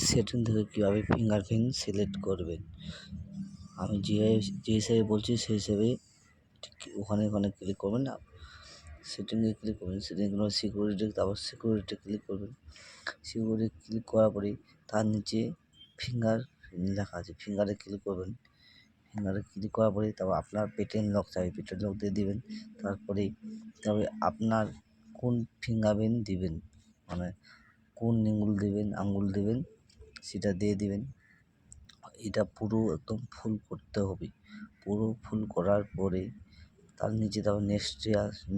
Setting থেকে কীভাবে fingerprint select করবেন। আমি যে হিসেবে বলছি সেই হিসেবে ওখানে ক্লিক করবেন না, সেটিংয়ে ক্লিক করবেন, সেটিংয়ে সিকিউরিটি, তারপর সিকিউরিটি ক্লিক করবেন। সিকিউরিটি ক্লিক করার পরেই তার নিচে ফিঙ্গার লেখা আছে, ফিঙ্গারে ক্লিক করবেন। ফিঙ্গারে ক্লিক করার পরেই তারপর আপনার পেটিএম লক চাই, পেটিএম লক দিয়ে দিবেন। তবে আপনার কোন ফিঙ্গারপ্রিন্ট দিবেন, মানে কোন আঙ্গুল দিবেন সেটা দিয়ে দিবেন। এটা পুরো একদম ফুল করতে হবে। পুরো ফুল করার পরে তার নিচে তারপর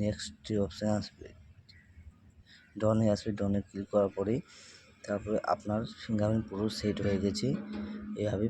নেক্সট অপশান আসবে, ডনে আসবে। ডনে ক্লিক করার পরে তারপরে আপনার ফিঙ্গারপ্রিন্ট পুরো সেট হয়ে গেছে। এভাবে